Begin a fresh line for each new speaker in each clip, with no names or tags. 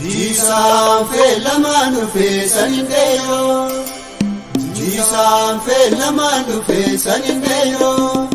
Jisaan fe lamaan dhufe sanin deeyoo. Jisaan fe lamaan dhufe sanin deeyoo.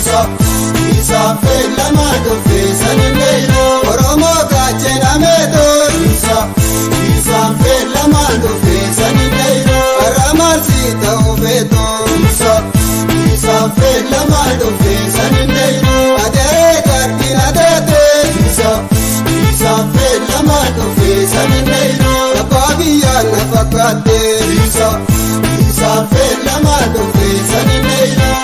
Jisaan fe lamaan dhufe sanin deeyoo. Oromoo gaachana meetoo. Jisaan fe lamaan dhufe sanin deeyoo. Aramarsi ta'uu feetoo. Jisaan fe lamaan dhufe sanin deeyoo. Adeeree gaartiin adeetee. Jisaan fe lamaan dhufe sanin deeyoo. Abbaa biyyaan na fakkaattee. Jisaan fe lamaan dhufe sanin deeyoo.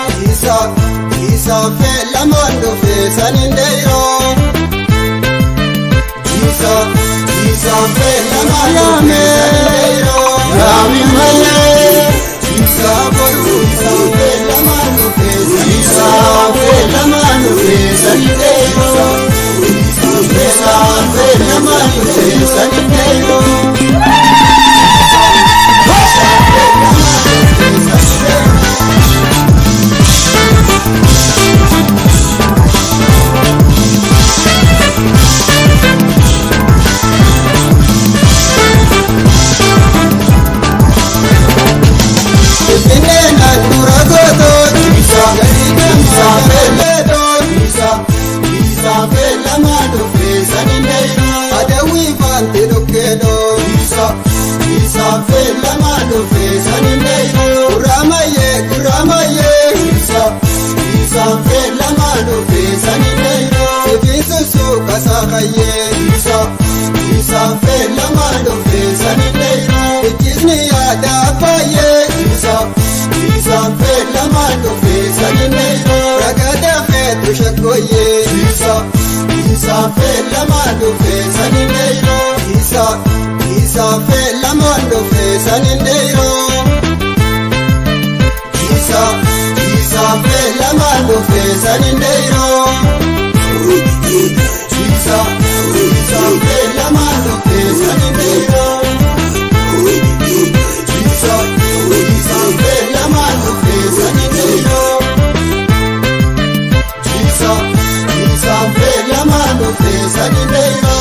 Jisaan fe lamaan dhufe sanin deeyoo. Jisaan fe lamaan dhufe sanin deeyoo. Yaami malee. Jisaan fe lamaan dhufe Jisaan fe lamaan dhufe sanin deeyoo. Jisaan fe lamaan dhufe sanin deeyoo. Jisaan fe lamaan dhufe sanin deeyoo. Gurraamayee. Jisaan fe lamaan dhufe sanin deeyoo. Sibiinsu suuqa saakayyee. Jisaan fe lamaan dhufe sanin deeyoo. Ijjisni yaada abbaayee. Jisaan fe lamaan dhufe sanin deeyoo. Ragada feetu shakkooyyee. Jisaan fe lamaan dhufe sanin deeyoo. Jisaan fe lamaan dhufe sanin deeyoo. Jisaan fe lamaan dhufe sanin deeyoo. Jisaan fe lamaan dhufe sanin deeyoo. Jisaan fe lamaan dhufe sanin deeyoo. Jisaan fe lamaan dhufe sanin deeyoo.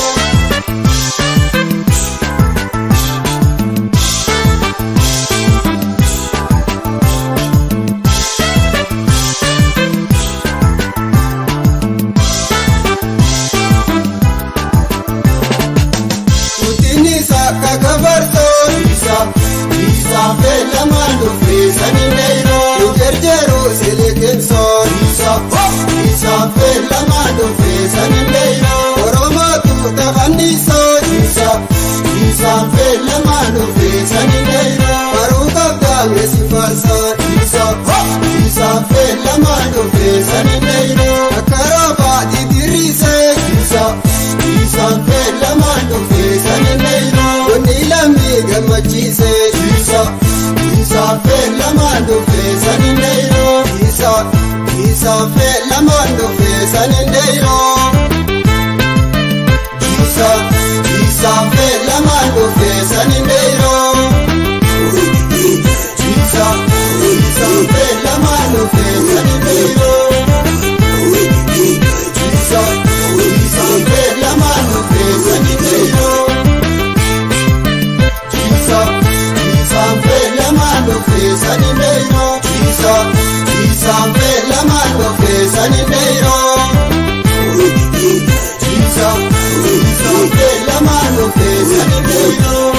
Jisaan fe lamaan dhufe sanin deeyoo. Jerjeeruu siliqimsoo. Jisaan fe lamaan dhufe sanin deeyoo. Oromootu tafannisoo. Jisaan fe lamaan dhufe sanin deeyoo. Baruu qabdaame si faarsaan. Jisaan fe lamaan dhufe sanin deeyoo. Akka roobaa didiriisee. Jisaan fe lamaan dhufe sanin deeyoo. Wanni lammii gammachiisee. Jisaan fe lamaan dhufe sanin deeyoo. Jisaan fe lamaan dhufe sanin deeyoo. Jisaan fe lamaan dhufe sanin deeyoo. Jisaan fe lamaan dhufe sanin deeyoo. Jisaan fe lamaan dhufe sanin deeyoo. Jisaan fe lamaan dhufe sanin deeyoo. Jisaan fe lamaan dhufe sanin deeyoo. Jisaan fe lamaan dhufe sanin deeyoo.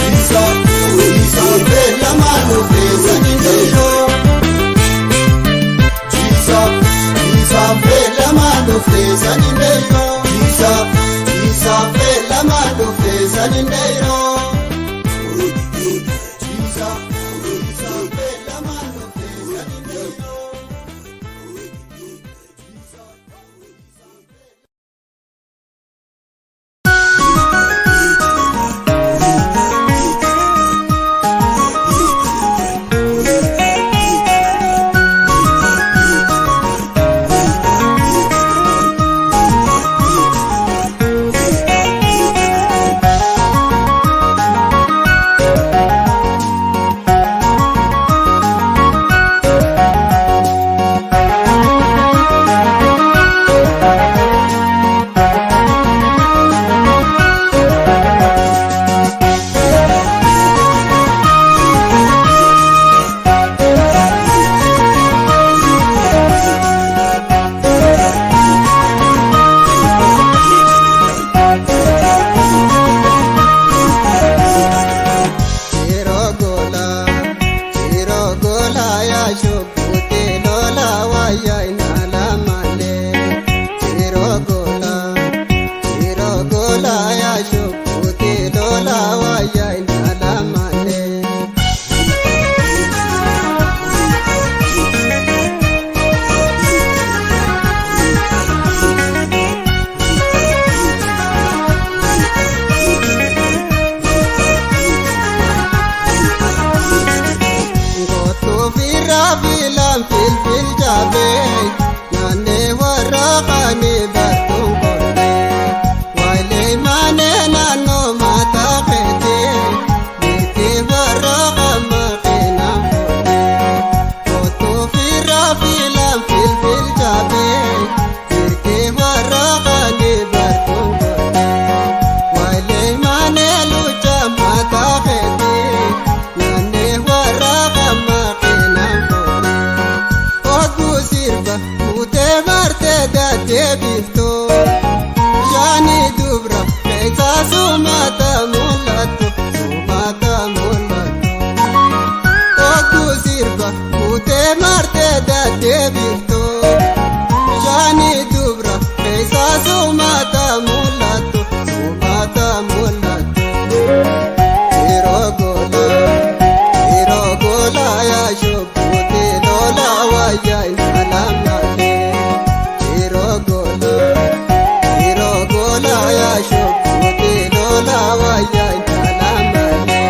Jisaan fe lamaan dhufe sanin deeyoo. Jisaan fe lamaan dhufe sanin deeyoo. Jisaan fe lamaan dhufe sanin deeyoo. Jisaan fe deebiftu bishaani dubra keessa sumata mul'atu yeroo gola yaa shubbuute lola wayyaa insalamnale yeroo gola yaa shubbuute lola wayyaa insalamnale.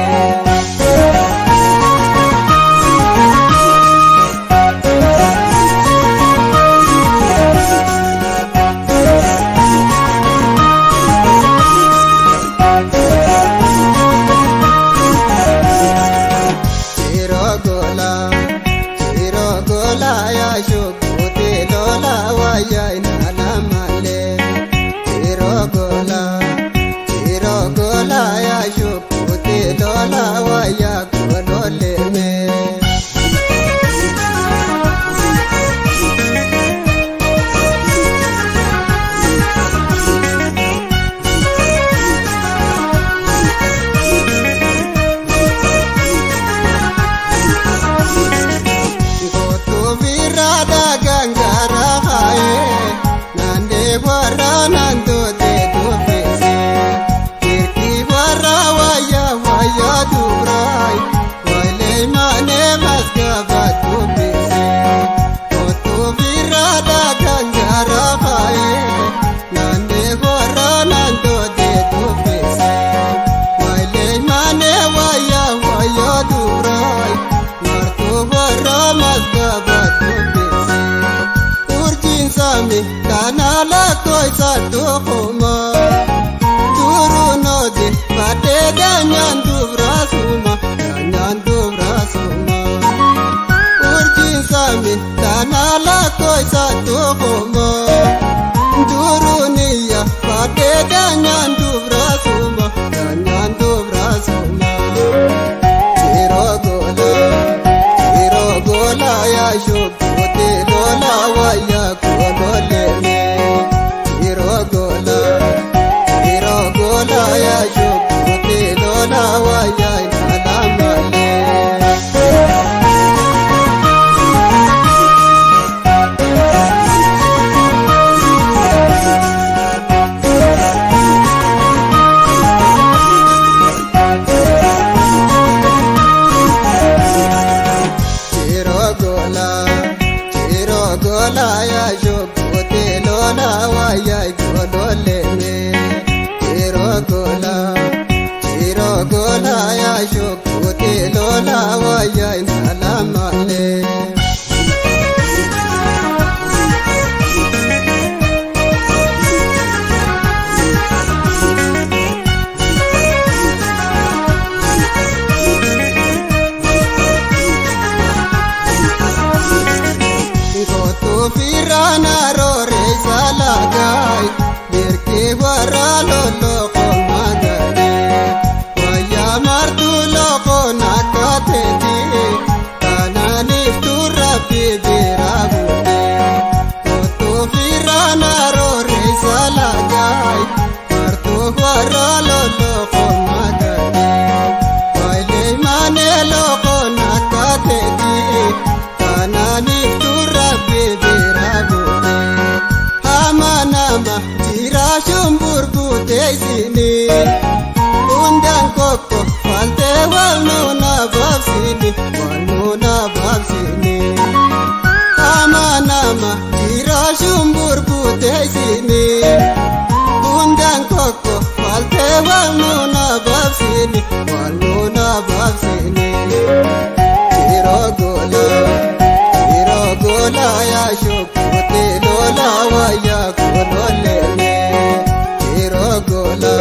Shubbuute lola wayyaa insalamnale yeroo gola yaa shubbuute lola wayyaa gololeme. Gangara haye nande wara nando te dufese kirki wara waya durai wale mane maskava dufese otu virada gangara haye nande wara nando te dufese wale mane waya durai martu wara maskava dufese sami kanala koi satu homa turu node pate danyan dubra suma urjin sami kanala koi satu homa turu niya pate danyan dubra suma yeroo gola yaa shubbuute lola wayyaa gololeme yeroo gola yaa shubbuute lola wayyaa insalamnale. Gola yaa shubbuute lola wayyaa gololeme yeroo gola yaa shubbuute lola wayyaa insalamnale. Firana rore salagai birke wara lolo komagare waya martu loko nakateti kanani turapi dirabune otu firana rore salagai martu wara lolo komagare wale mane loko nakateti kanani turapi Hamanama jira shumbur buteisini undang koko falte walnuna babsini Hamanama jira shumbur buteisini undang koko falte walnuna babsini yeroo gola yaa shubbuute lola wayyaa gololeme yeroo gola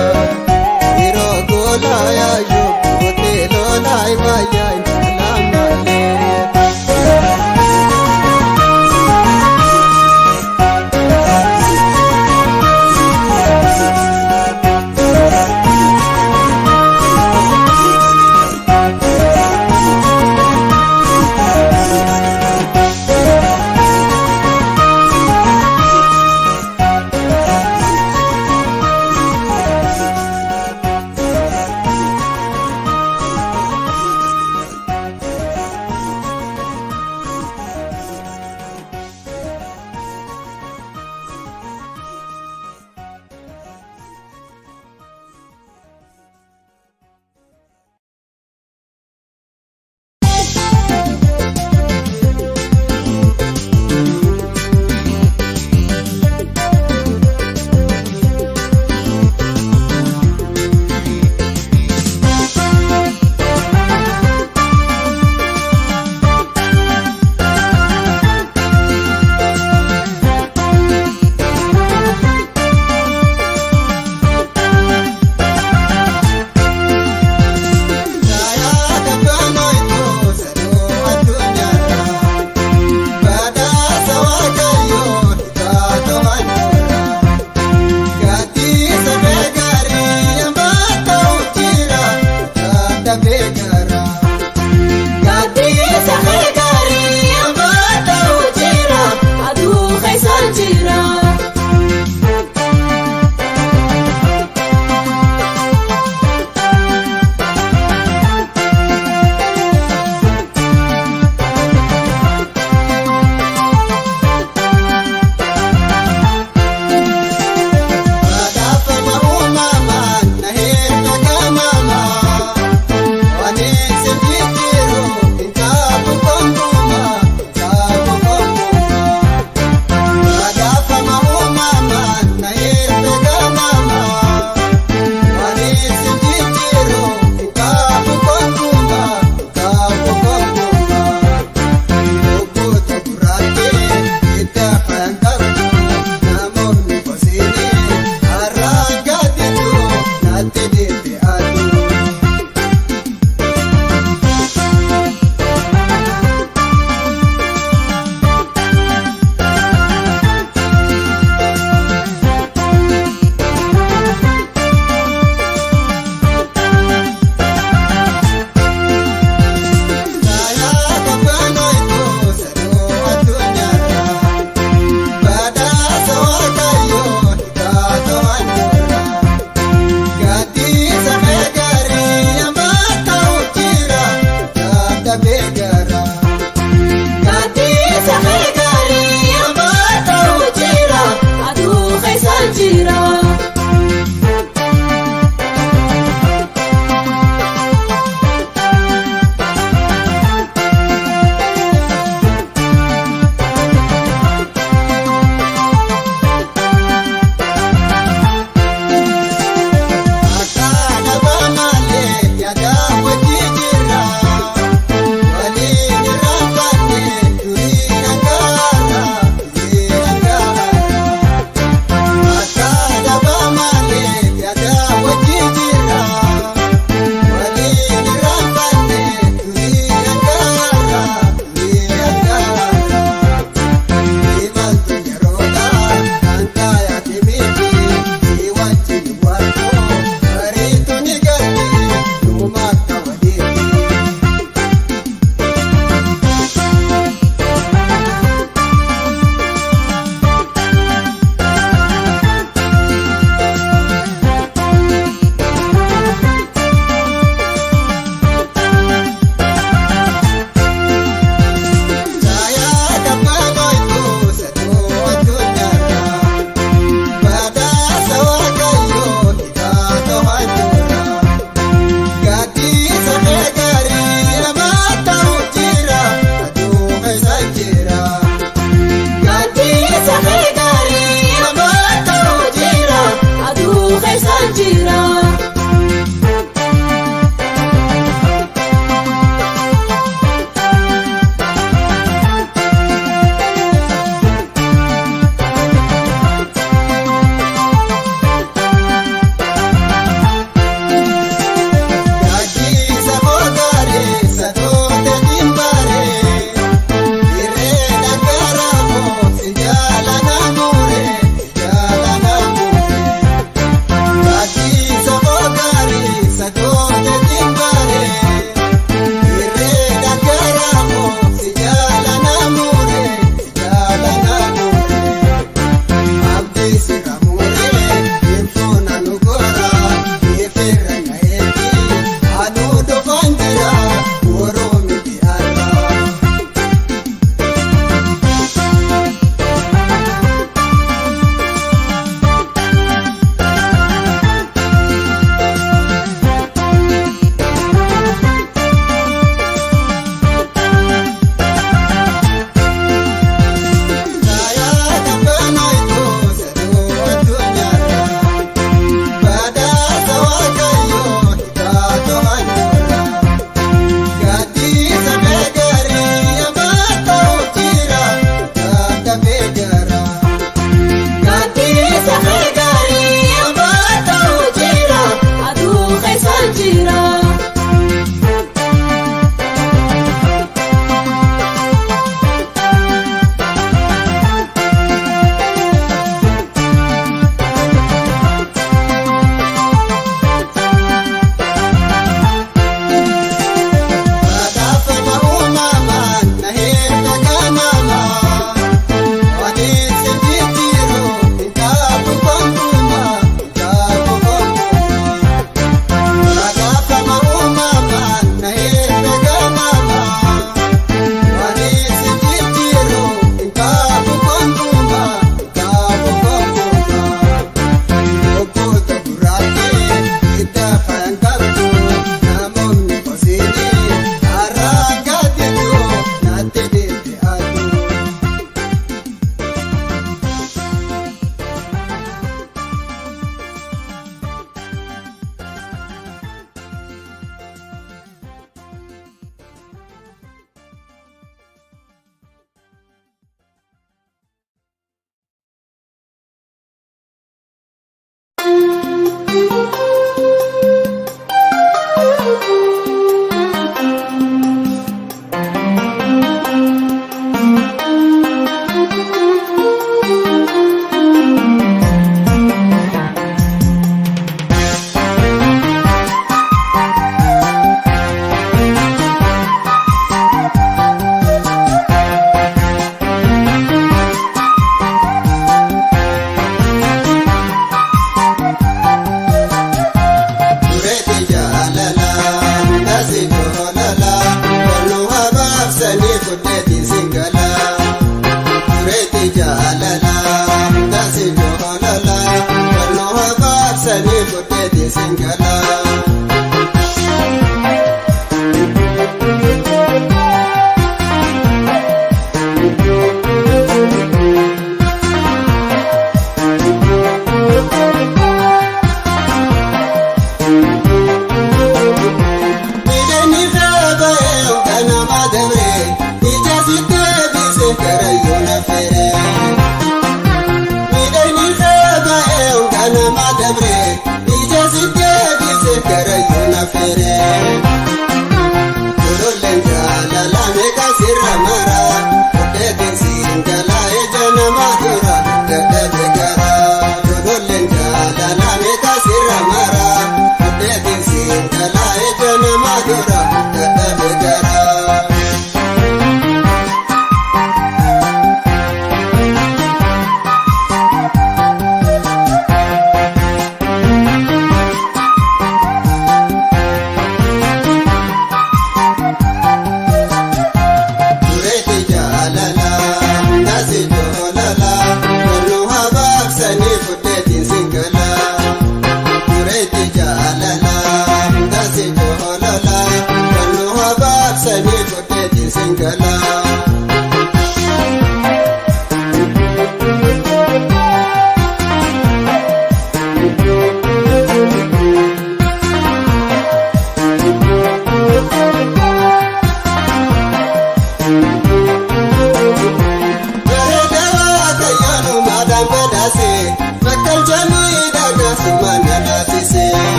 yaa shubbuute lola wayyaa insalamnale. kee gara.
Gaddisa kee gaarii amma ta'u jira aduu keessan jira.
Kun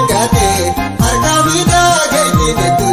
Harka bitaa keetii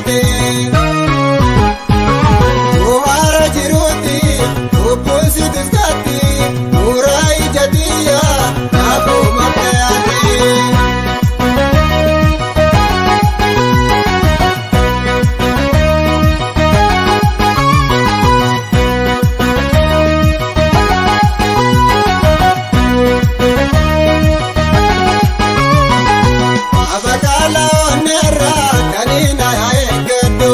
yaate. Bu'aara jiruuti lubbuun si tuskaatti muraa ija xiyya naafuu makka yaate. Abakala onera kanina ya eeggadhu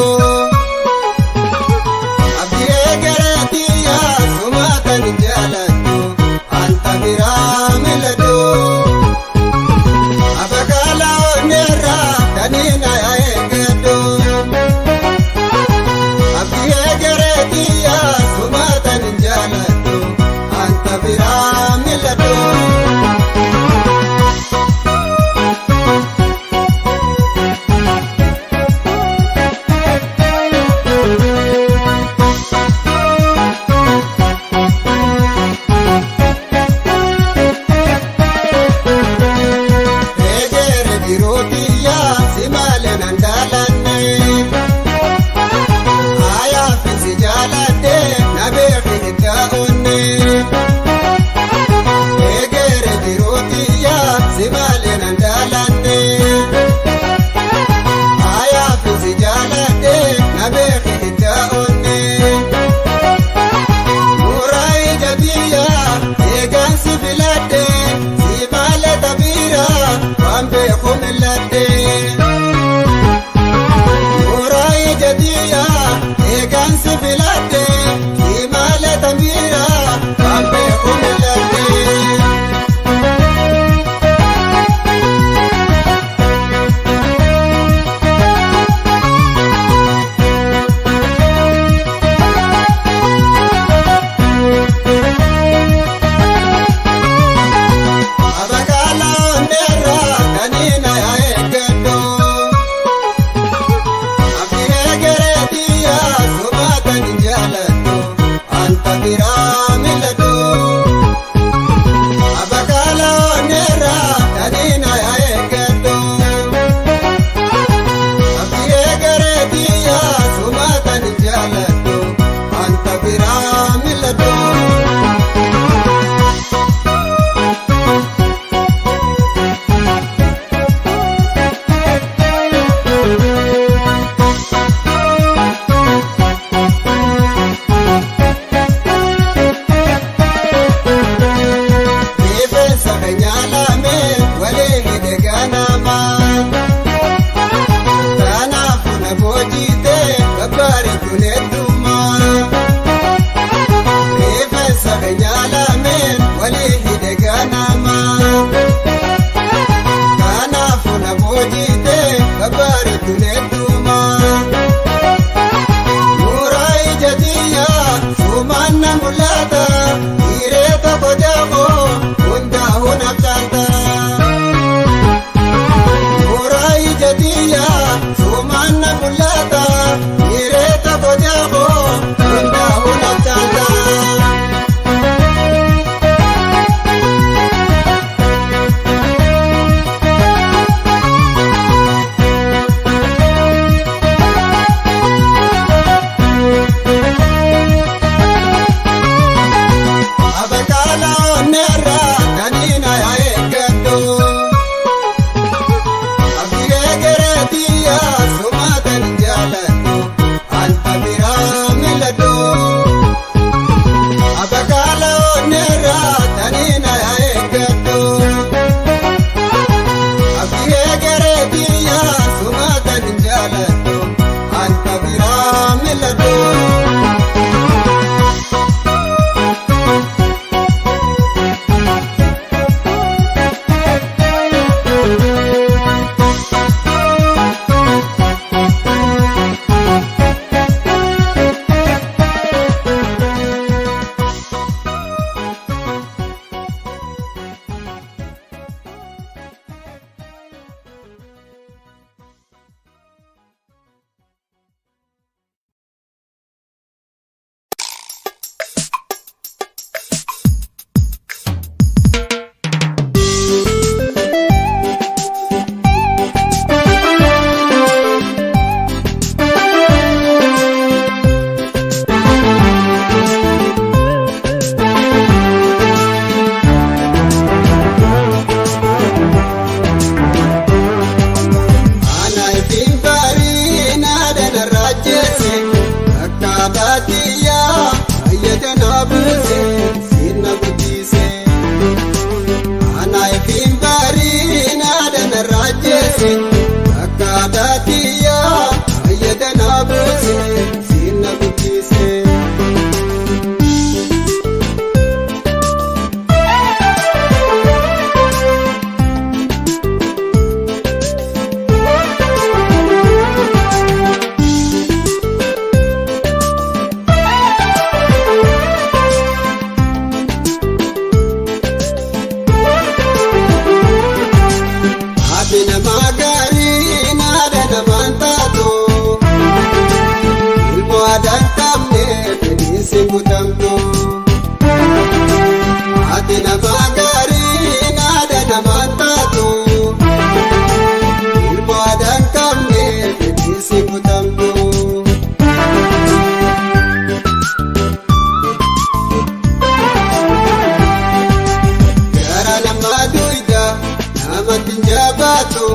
baatu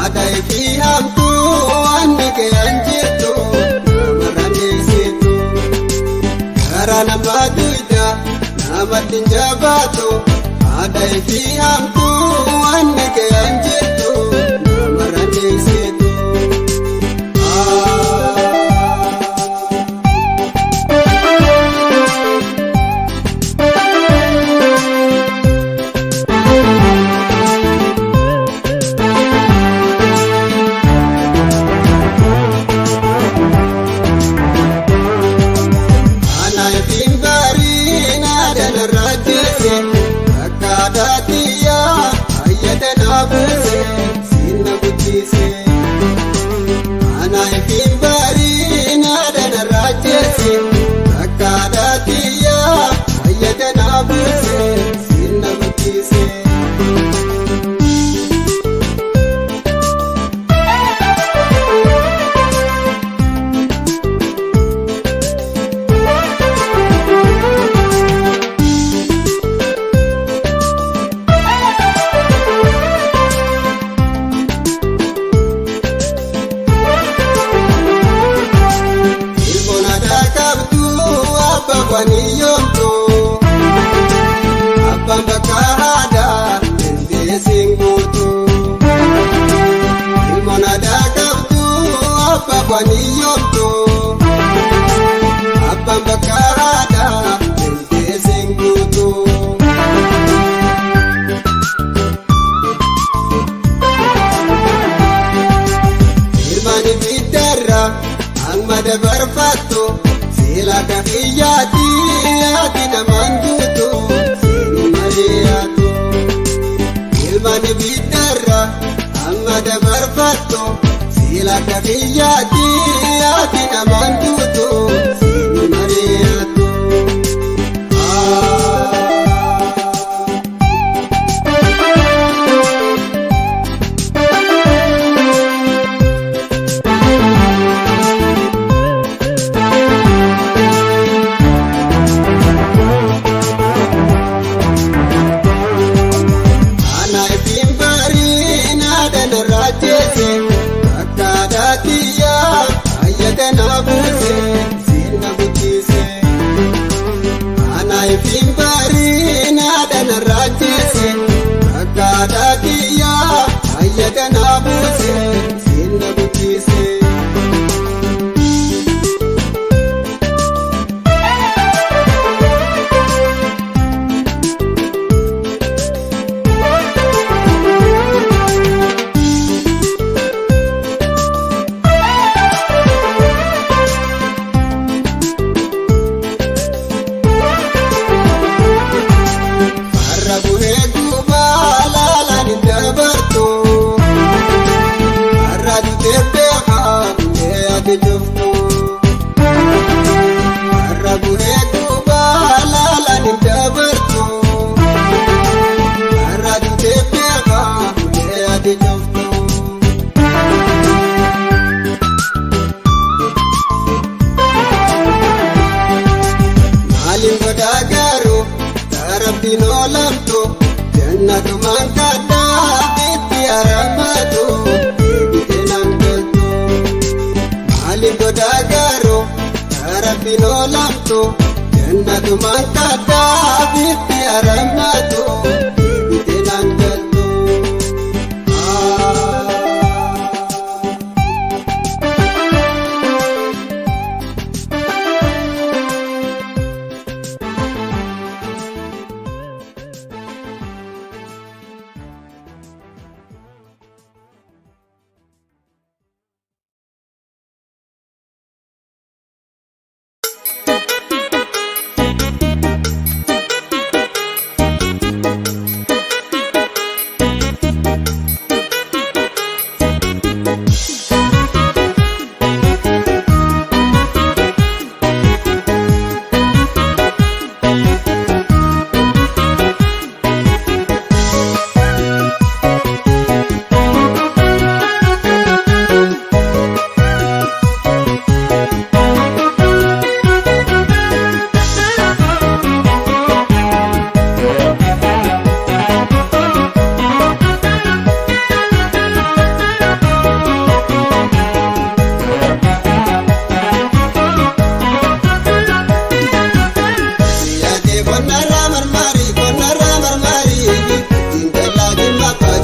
aadaa fi hamtuu wanni kee jirtu namarraan deessitu gara nama duyda namatti jabaatu aadaa fi hamtuu wanni kee jirtu namarraan deessitu.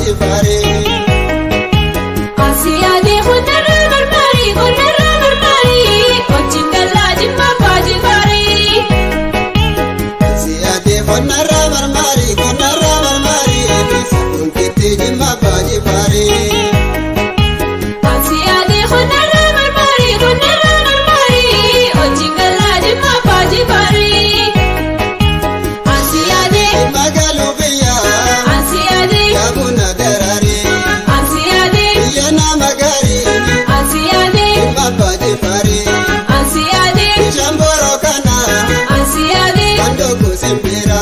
jifare.
Asiyade khunara marmari Ochin galla jimma pajifare.
Asiyade khunara marmari Kunkitti jimma pajifare.
Asiyade khunara marmari Ochin galla jimma pajifare. Asiyade
Magalu biya
Asiyade
Yabuna darare.
Asiyade
Yana magari
Asiyade
jimma pajifare.
Asiyade
Shamboro kana
Asiyade
Kandoku sembira.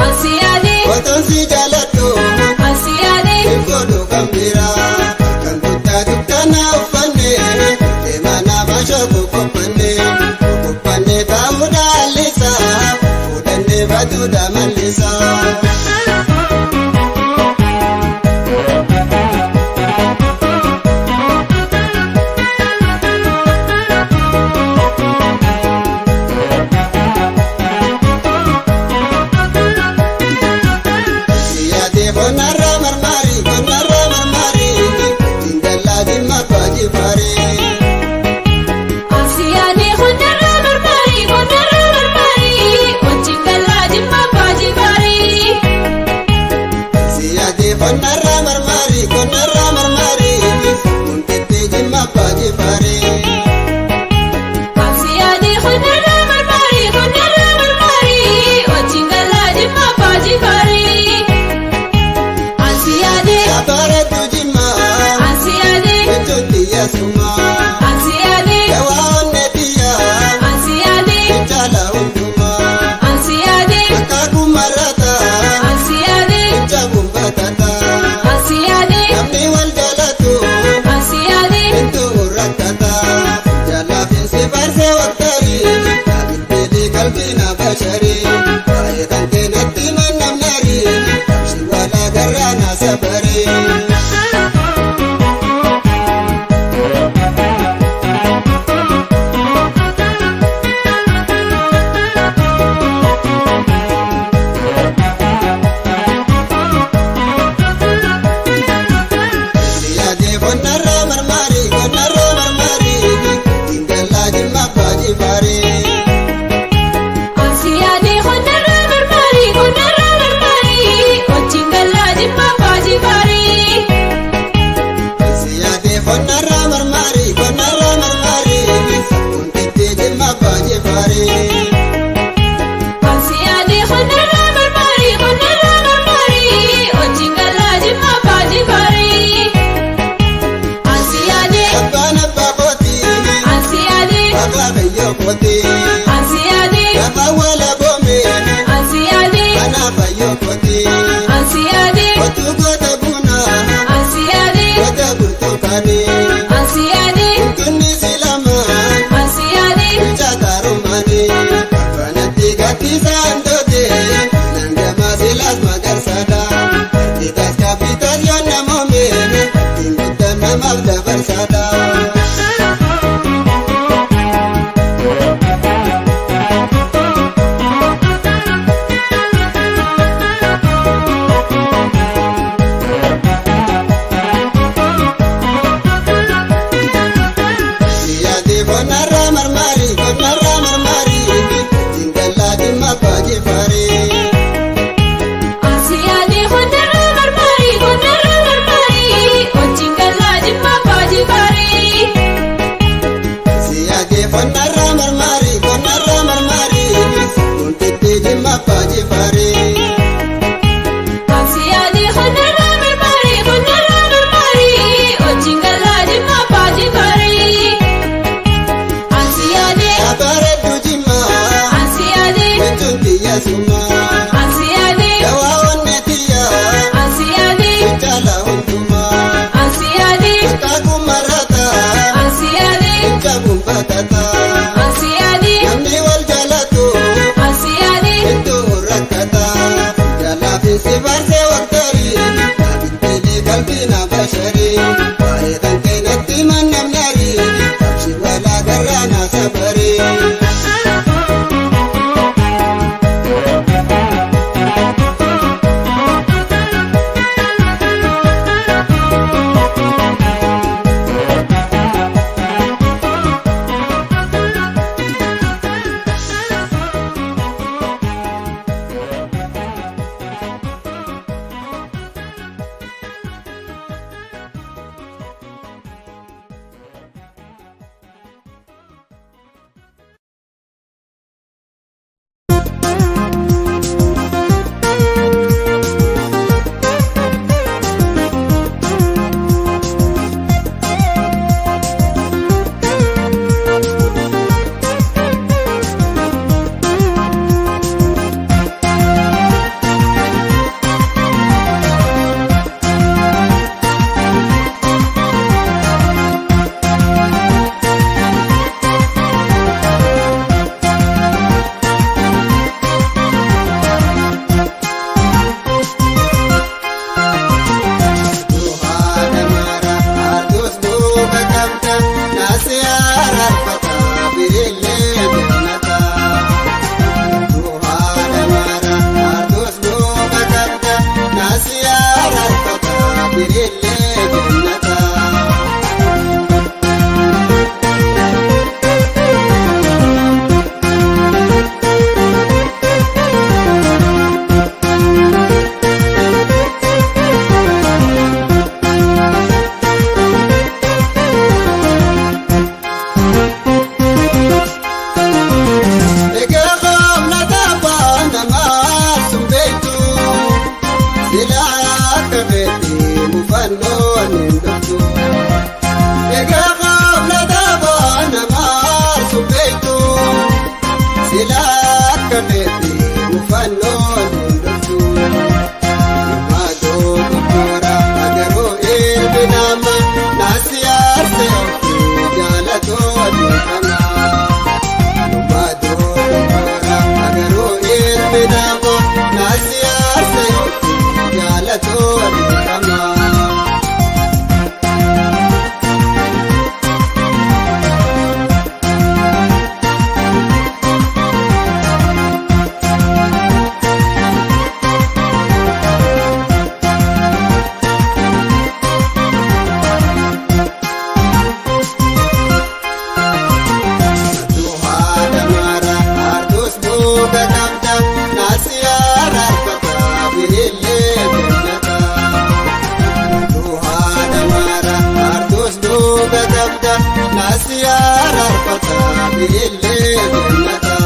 Asiyade
Watonsi jalatu
Asiyade
Kodo kambira. Kantuta dukkana uffanne Emana bashoku koppanne. Koppanne ta'uudha allisa. Fuudhanne batuudha mallisa. Siyade konarra marmari Indalla jimma pajifare.
Asiyade khunara marmari Ochin galla jimma pajifare.
Siyade konarra marmari Kunkitti jimma pajifare.
Asiyade khunara marmari Ochin galla jimma pajifare. Asiyade
Abaretu jimma
Asiyade
Echotti yasuma.
Asiyade
Yawaanne biyya
Asiyade
Chala hunduma.
Asiyade
Akaku marata
Asiyade
Jabun batata.
Asiyade
Namni wal jalatu
Asiyade
Intu rakkata. Jalafinsi barse waktari Abiddeeli qalbiina bashari. Baay'atan keenatti mannamnari. Shiwala garraana sabari. Siyade konarra marmari Indalla jimma pajifare.
Asiyade khunara marmari Ochin galla jimma pajifare.
Siyade konarra marmari Kunkitti jimma pajifare.
Asiyade khunara marmari Ochin galla jimma pajifare. Asiyade
Abbaan abbaa kooti
Asiyade
abbaa biyyoo kooti.
Asiyade
Abbaa wala boome
Asiyade
kana bayyoo kooti.
Asiyade
Kootu goota buna
Asiyade
goota burtukaani.
Asiyade
Kunni silama
Asiyade
jaatarumaani. Abbaanatti gattiisaan doote nangama silaas magarsaadha. Kitas kapitas yoo namoome inguddan namaaf dabarsaadha. araarfata birillee jannata.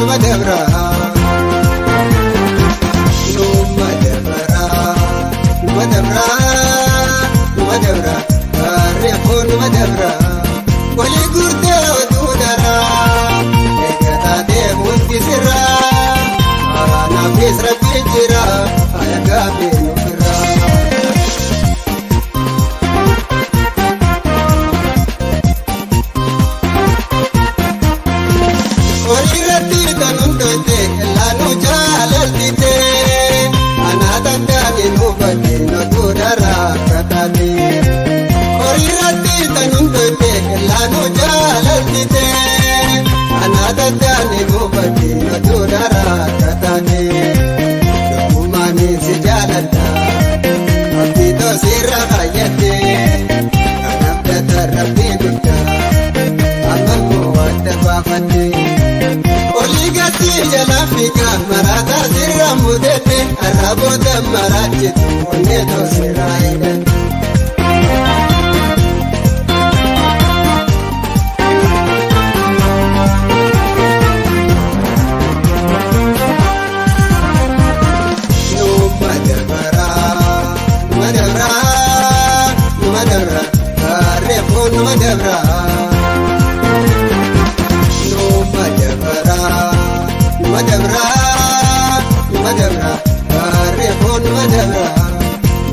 madabra reeffoon madabra walii gurtee oduu daraa eeggataa deemuutti sirraa naafis rabbi jira haala gaaffii nufirraa. Walirratti tanuun dhoyte laanuu jaalaltite anaa danda'anii nuufate notuu daraa kataate. Walirratti tanuun dhoyte laanuu jaalaltite anaa danda'anii nuufate notuu daraa kataate. Dhugumaanii si jaaladha abdii toosirra baay'atte kan abdata rabbii guddaa amma koo adda baafatte. Oligatti jala fiiga maraataa sirra mudate arraboota maraachitu onnee toosirraa hidhate.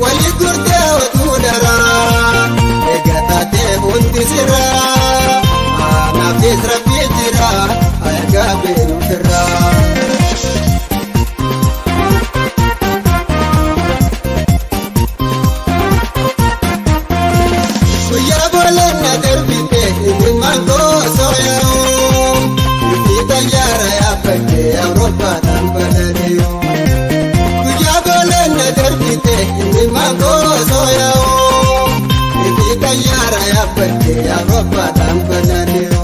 Walii gurtee oduu daraa eeggataa deemuutti sirraa naafis rabbii jira haala gaaffii nufirraa. Guyyaa boolonna darbite imimmaan goosoo yeroo itti xayyaara yaabbate Awurooppaadhaan balali'u. Guyyaa boolonna darbite imimmaan goosoo yeroo itti xayyaara yaabbate Awurooppaadhaan balali'u.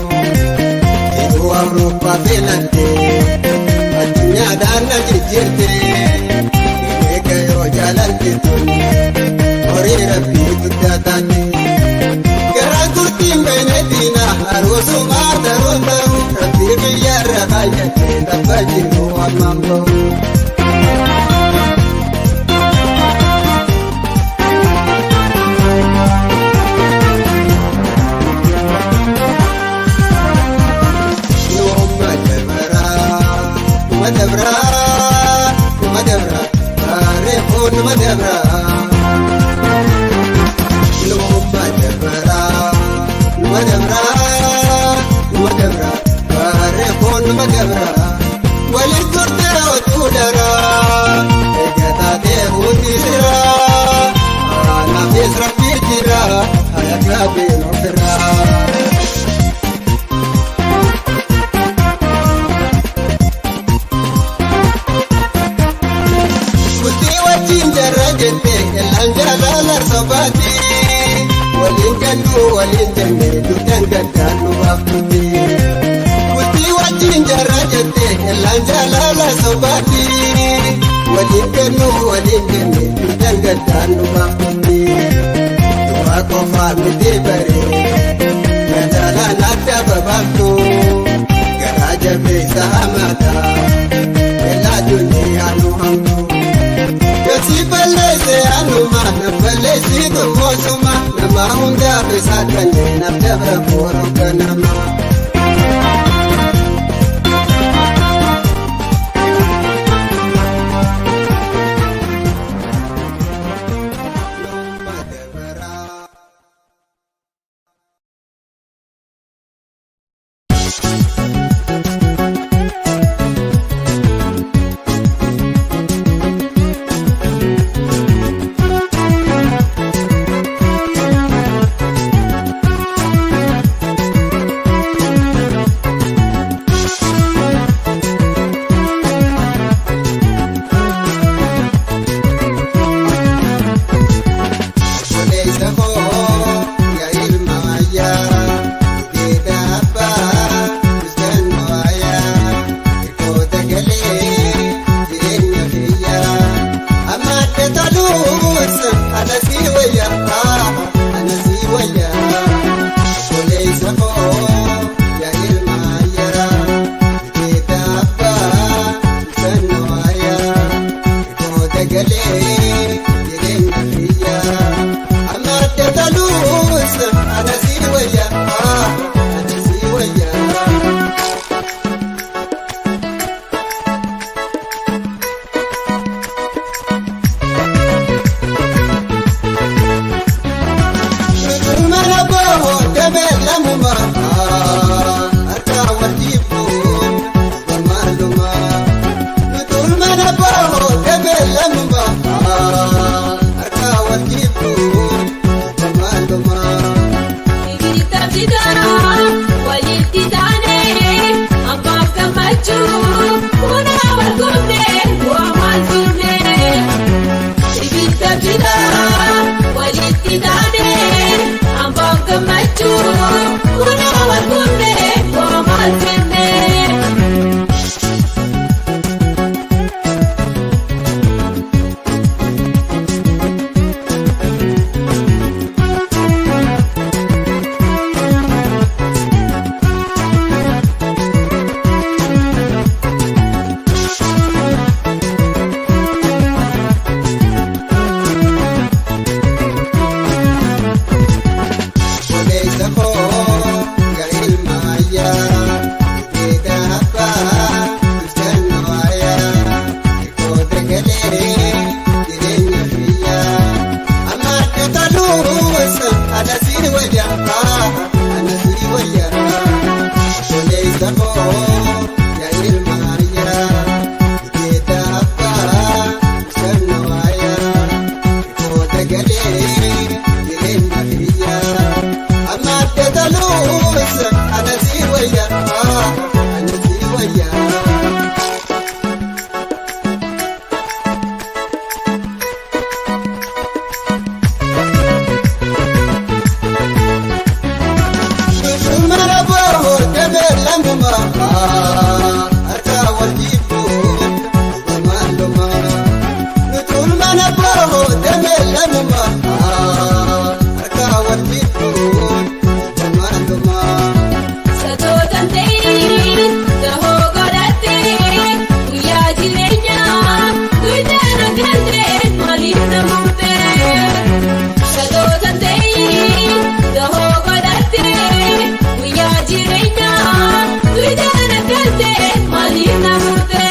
Iddoo Awurooppaa filatte addunyaadhaan na jijjiirte eega yoo jaalalti tun horii rabbii guddaa taate. Gurtiin beenetina aroosuma taruun ta'u rabbii biyyarra baay'ate tabba jiru ammaan ba'u. Reeffoon madabra walii gurtee oduu daraa eeggataa deemuutti sirraa naafis rabbii jira haala gaaffii nufirraa. Bultii wajjin jarra jette illaan jaalala sobaati waliin galuu waliin jennee duudhaan gaddaan nu baaftutti. Bultii wajjin jarra jette illaan jaalala sobaati waliin galuu waliin jennee duudhaan gaddaan nu baaftutti. Du'a qofaa miti baree jaalaan adda babaaftu garaa jabeessa hamataa elaa dunyaa nu hamtu. Gati balleesse anuma na balleessi tokkosuma nama hundaaf isaa kanneen abdabra booroo ganama.
Tuidana galte malina murte.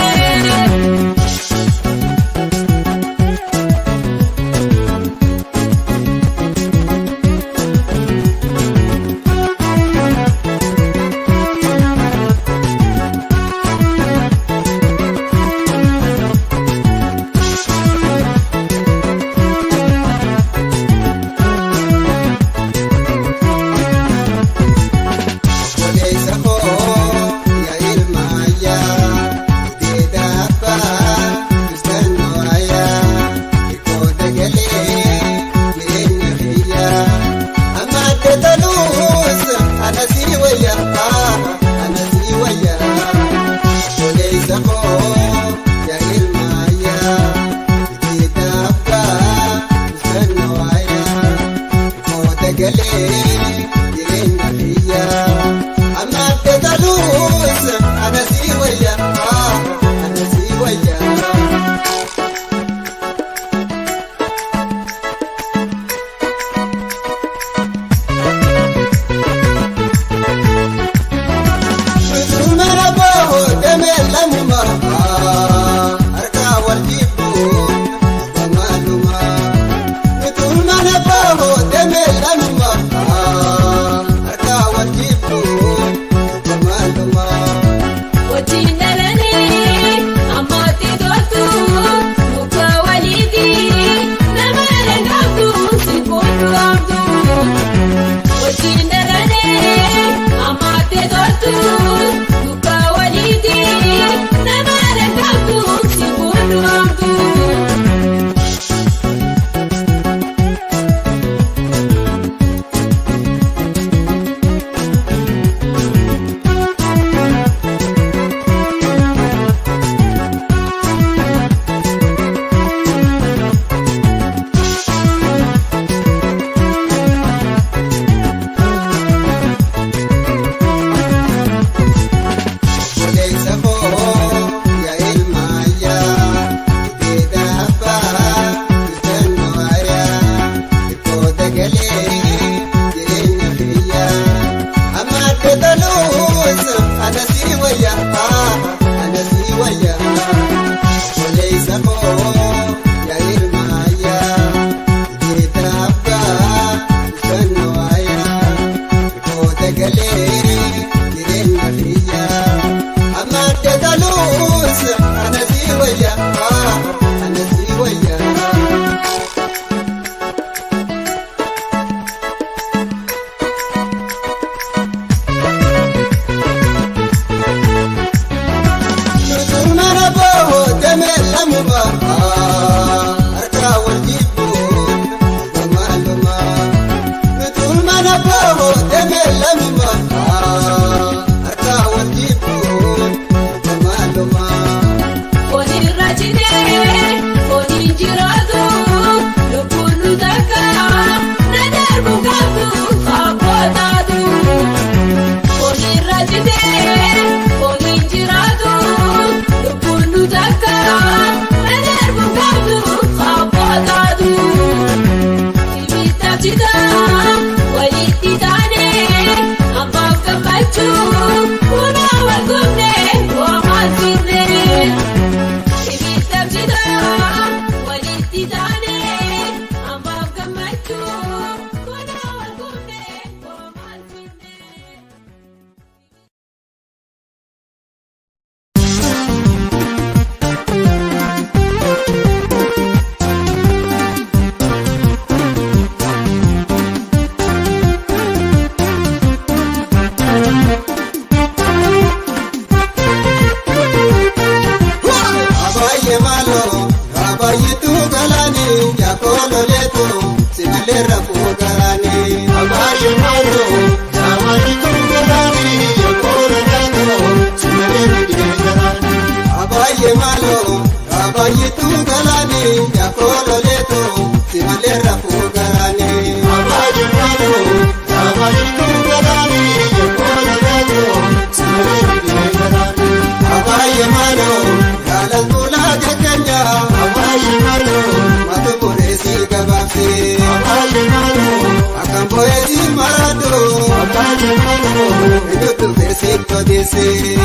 geesse.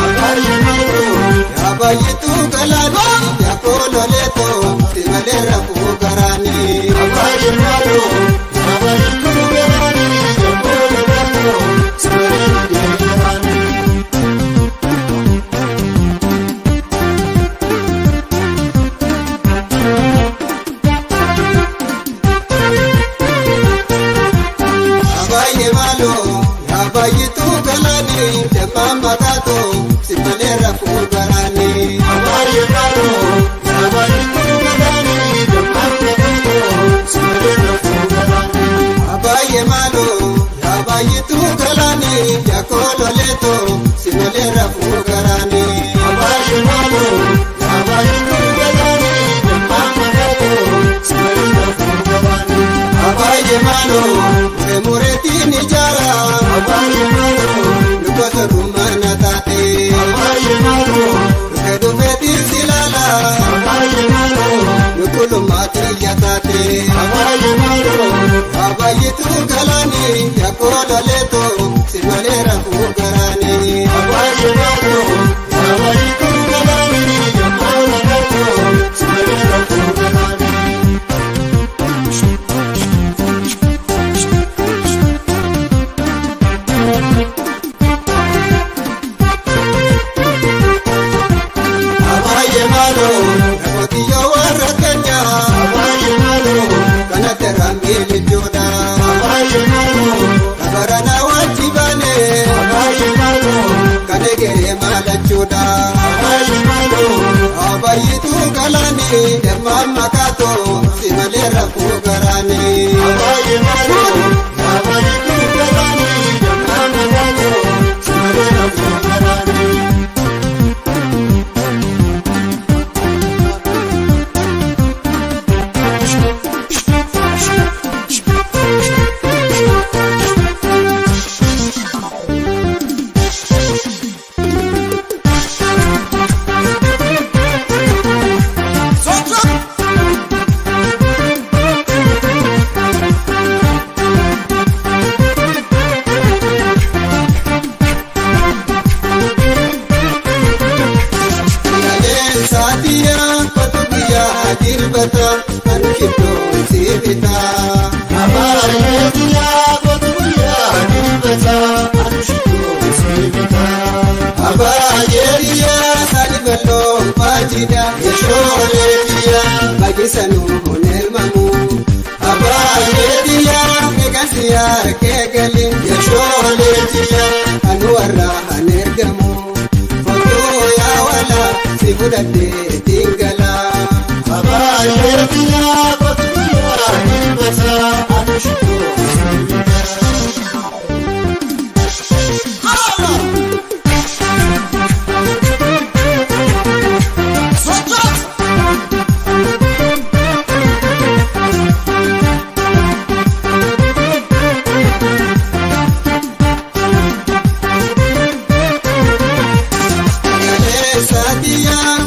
Yaabayitu galaani yaakololeeto simalee rafuu garaani. Yaabayitu galaani deemaa makaatoo simalee rafuu garaani. Abaaye maaloo yaabayitu galaani yaakololeeto simalee rafuu garaani. Abaaye maaloo mureetiin ijaara. Lukoota dhumana taate. Dhufeetiin silaala. Lukulummaatti iyya taate. Yaabayitu galaani yaakololeeto simalee rafuu garaani. Namootiyoo warra keenya kanatti rambiin ijoodha. Kabarana wajji baane kan egeree maalachuudha. Yaabayitu galaani deemaa makaatoo simalee rafuu garaani. Dirbata kan kibboo siibita. Abaayeetiyaa kotubuyyaa dirbata kan kibboo siibita. Abaayeetiyaa saliballoo baajida yeshooleetiyaa bagisanuu neelmamu. Abaayeetiyaa eegasiyaa keegali yeshooleetiyaa anu warraa han ergamu. Fotuu yaa wala si fudhadhee dingala. Abaayeetiyaa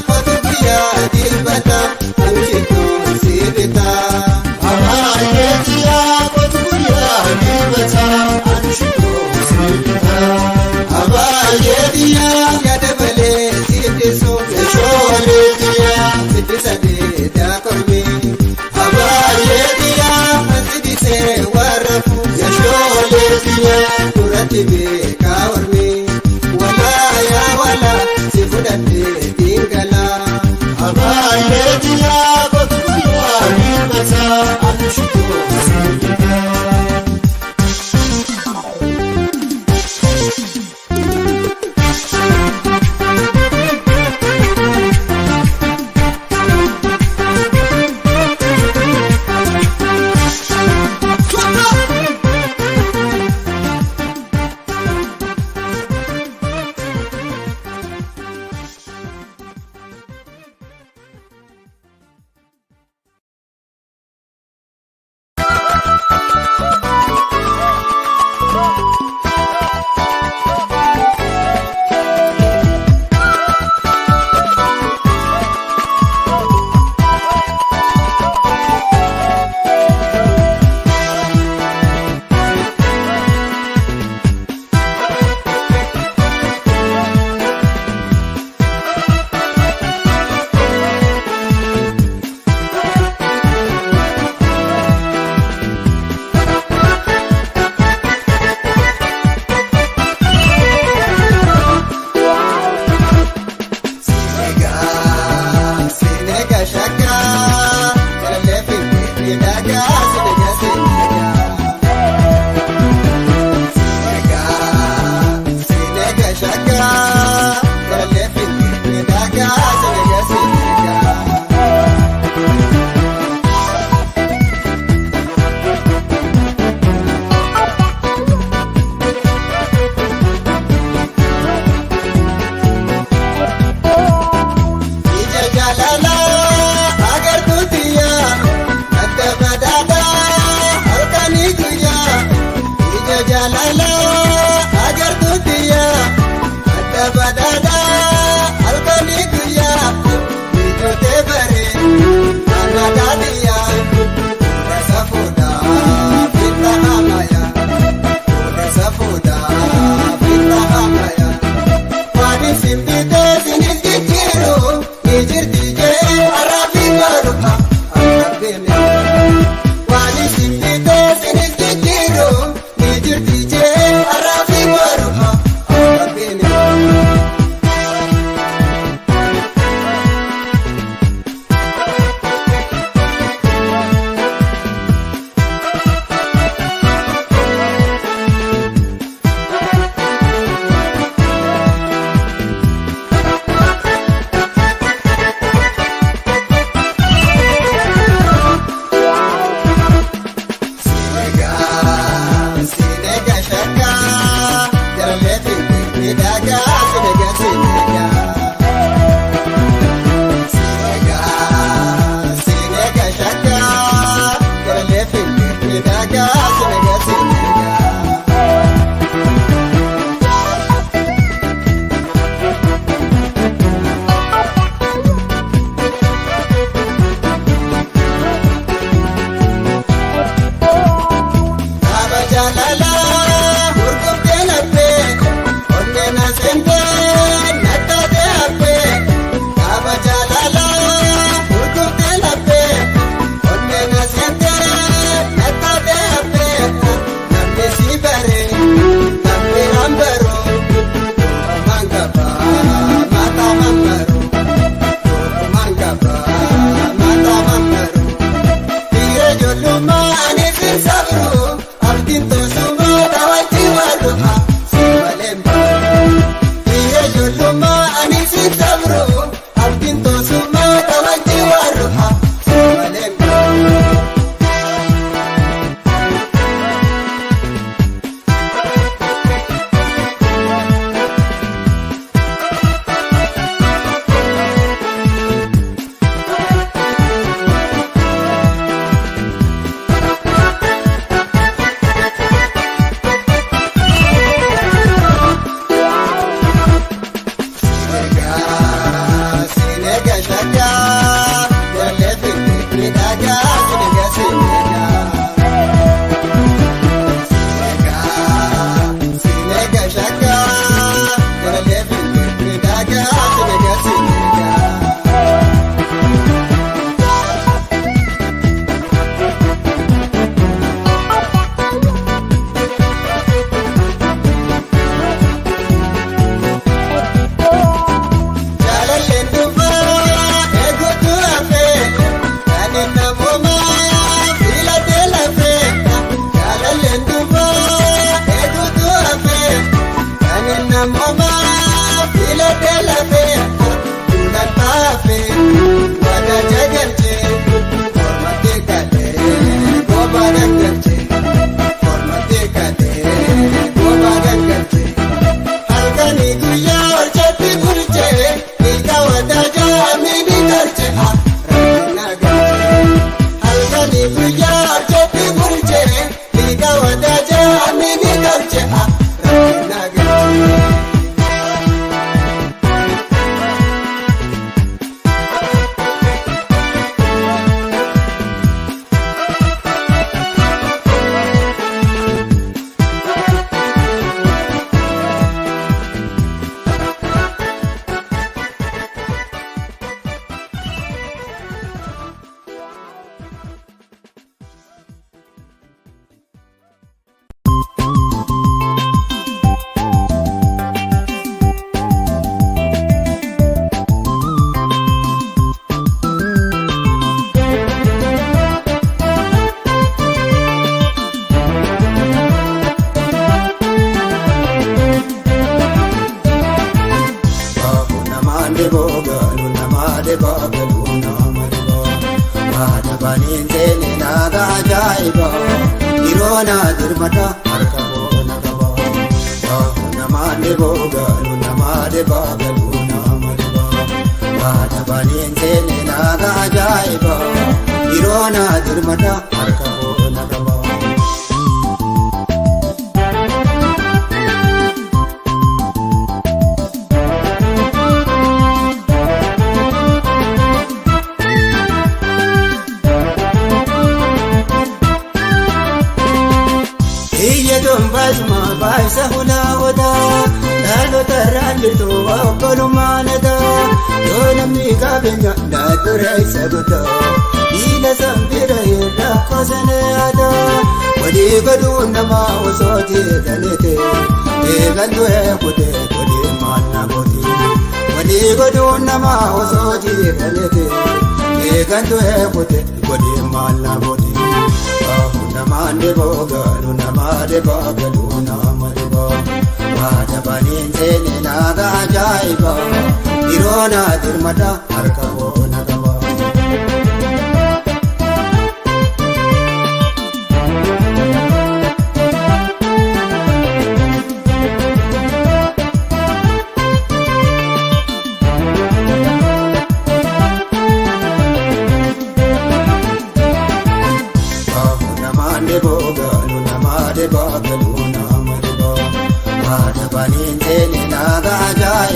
kotubuyyaa dirbata kan kibboo siibita. Abaayeetiyaa kotubuyyaa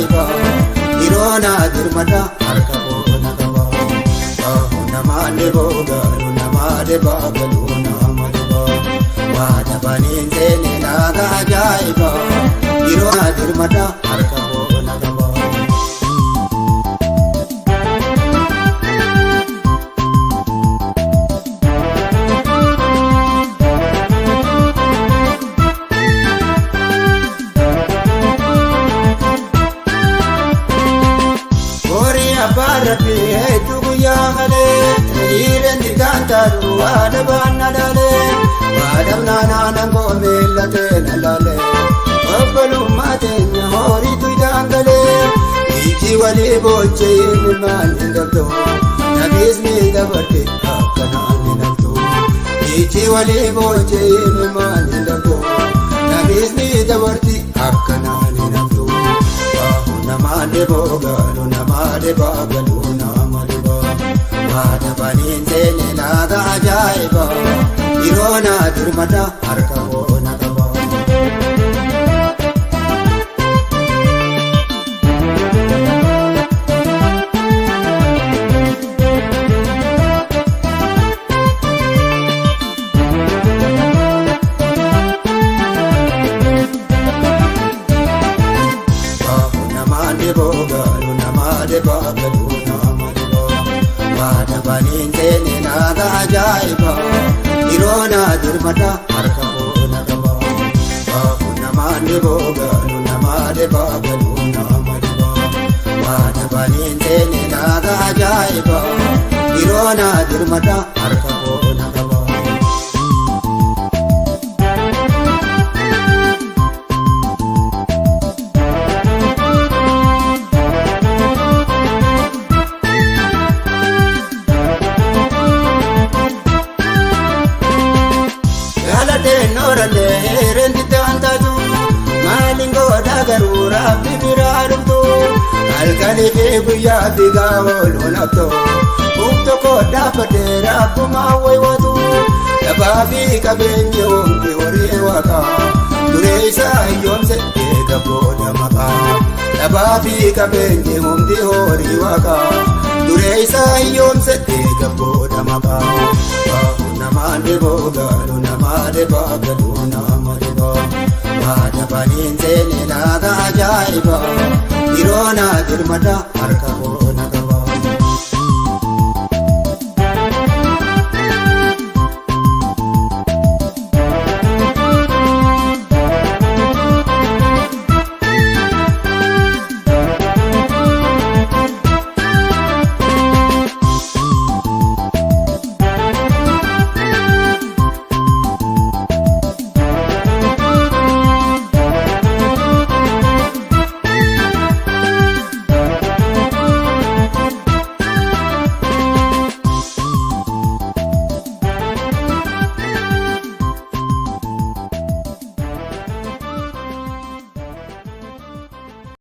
ajaa'iba yeroo naa dirmata harka boona qaba. Namaan dhiboo gaalu namaa dhibaa galuu nama dhibaa waa dabaniin seene naaga ajaa'iba yeroo naa dirmata harka boona qaba. Rabbi hedduu guyyaa malee dhiironni gaantaaru waada baanna dhalee waadamnaa naannan goomeellatee na lalee obbolummaa teenya horiitu daangalee ijji walii boochee ilmaan hin dabdoo nabiisni dabarte akkanaan hin dabdoo ijji walii boochee ilmaan hin dabdoo nabiisni dabarte akkanaan hin dabdoo. Namaan dhiboo gaalu namaa dhibaa galuu nama dhibaa waa dabaniin seene naaga ajaa'iba yeroo naa dirmata harka boona qaba. Gaalu namaa dhibaa galuu nama dhibaa waa dabaniin seene naaga ajaa'iba yeroo naa dirmata harka boona qaba. Namaan dhiboo gaalu namaa dhibaa galuu nama dhibaa waa dabaniin seene naaga ajaa'iba yeroo naa dirmata harka boona qaba. Rendi taantatu maaliin gooda garuu rabbi biraa dhuftu halkanii fi guyyaa fiigaa ooluun haftu bukto koodhaa fadhee rabbuma waywatu dhabaa fi qabeenyi hundi horii waaqaa duree isaa hiyyoomse eega booda maqaa dhabaa fi qabeenyi hundi horii waaqaa duree isaa hiyyoomse eega booda maqaa. Namaan dhiboo gaalu namaa dhibaa galuu nama dhibaa waa dabaniin seene naaga ajaa'iba yeroo naa dirmata harka boona.